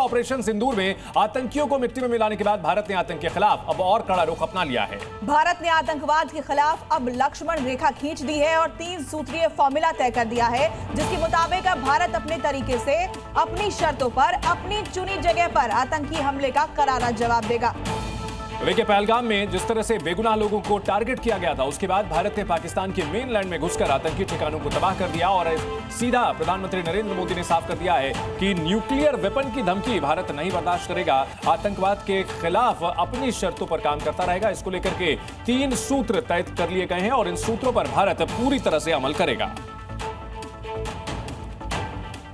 Operation सिंदूर में आतंकियों को मिट्टी में मिलाने के बाद भारत ने आतंक के खिलाफ अब और कड़ा रुख अपना लिया है। भारत ने आतंकवाद के खिलाफ अब लक्ष्मण रेखा खींच दी है और 3 सूत्रीय फॉर्मूला तय कर दिया है, जिसके मुताबिक अब भारत अपने तरीके से, अपनी शर्तों पर, अपनी चुनी जगह पर आतंकी हमले का करारा जवाब देगा। देखिए, पहलगाम में जिस तरह से बेगुनाह लोगों को टारगेट किया गया था, उसके बाद भारत ने पाकिस्तान के मेनलैंड में घुसकर आतंकी ठिकानों को तबाह कर दिया और सीधा प्रधानमंत्री नरेंद्र मोदी ने साफ कर दिया है कि न्यूक्लियर वेपन की धमकी भारत नहीं बर्दाश्त करेगा, आतंकवाद के खिलाफ अपनी शर्तों पर काम करता रहेगा। इसको लेकर के 3 सूत्र तय कर लिए गए हैं और इन सूत्रों पर भारत पूरी तरह से अमल करेगा।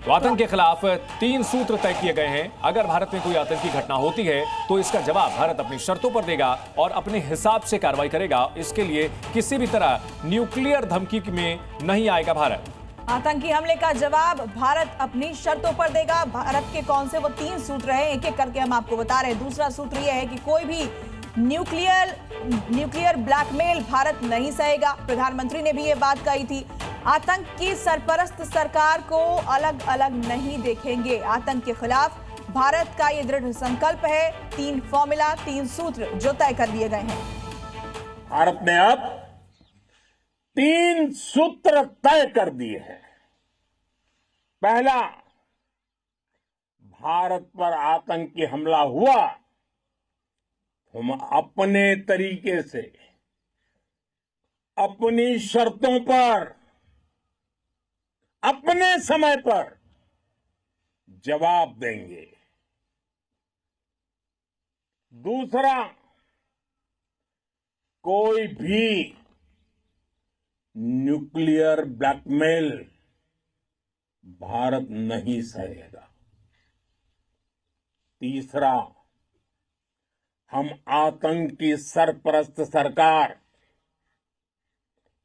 तो आतंक के खिलाफ 3 सूत्र तय किए गए हैं। अगर भारत में कोई आतंकी घटना होती है तो इसका जवाब भारत अपनी शर्तों पर देगा और अपने हिसाब से कार्रवाई करेगा। इसके लिए किसी भी तरह न्यूक्लियर धमकी में नहीं आएगा भारत। आतंकी हमले का जवाब भारत अपनी शर्तों पर देगा। भारत के कौन से वो 3 सूत्र हैं, एक एक करके हम आपको बता रहे हैं। दूसरा सूत्र यह है कि कोई भी न्यूक्लियर ब्लैकमेल भारत नहीं सहेगा। प्रधानमंत्री ने भी ये बात कही थी। आतंक की सरपरस्त सरकार को अलग अलग नहीं देखेंगे। आतंक के खिलाफ भारत का ये दृढ़ संकल्प है। 3 फॉर्मूला, 3 सूत्र जो तय कर दिए गए हैं। भारत ने अब 3 सूत्र तय कर दिए हैं। पहला, भारत पर आतंकी हमला हुआ, हम अपने तरीके से, अपनी शर्तों पर, अपने समय पर जवाब देंगे। दूसरा, कोई भी न्यूक्लियर ब्लैकमेल भारत नहीं सहेगा। तीसरा, हम आतंक की सरपरस्त सरकार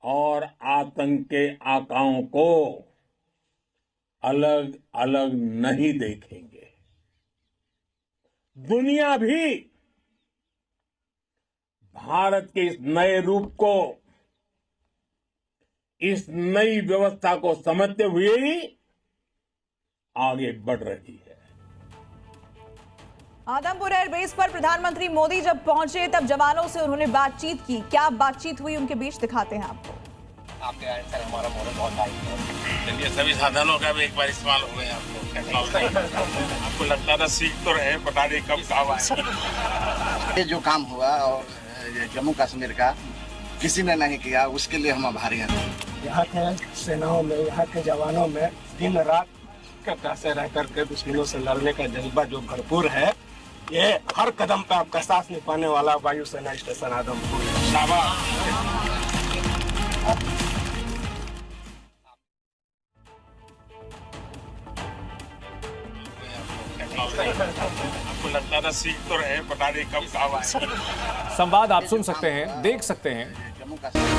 और आतंक के आकाओं को अलग अलग नहीं देखेंगे। दुनिया भी भारत के इस नए रूप को, इस नई व्यवस्था को समझते हुए ही आगे बढ़ रही है। आदमपुर एयरबेस पर प्रधानमंत्री मोदी जब पहुंचे तब जवानों से उन्होंने बातचीत की। क्या बातचीत हुई उनके बीच, दिखाते हैं आपको। आपके आने से हमारा मॉडल बहुत हाई है। चलिए, सभी साधनों का भी एक बार इस्तेमाल हो गया आपको लगता था सीख तो रहे, पता नहीं कब काम आए। ये जो काम हुआ और जम्मू कश्मीर का किसी ने नहीं किया, उसके लिए हम आभारी हैं। यहाँ के सेनाओं में, यहाँ के जवानों में दिन रात कटा से रह करके दुश्मनों से लड़ने का जज्बा जो भरपूर है, ये हर कदम पे आपका सांस नहीं पाने वाला वायुसेना स्टेशन आदमपुर। आपको लगता था सीख तो रहे, पता नहीं कब काम आए। संवाद आप सुन सकते हैं, देख सकते हैं। जम्मू कश्मीर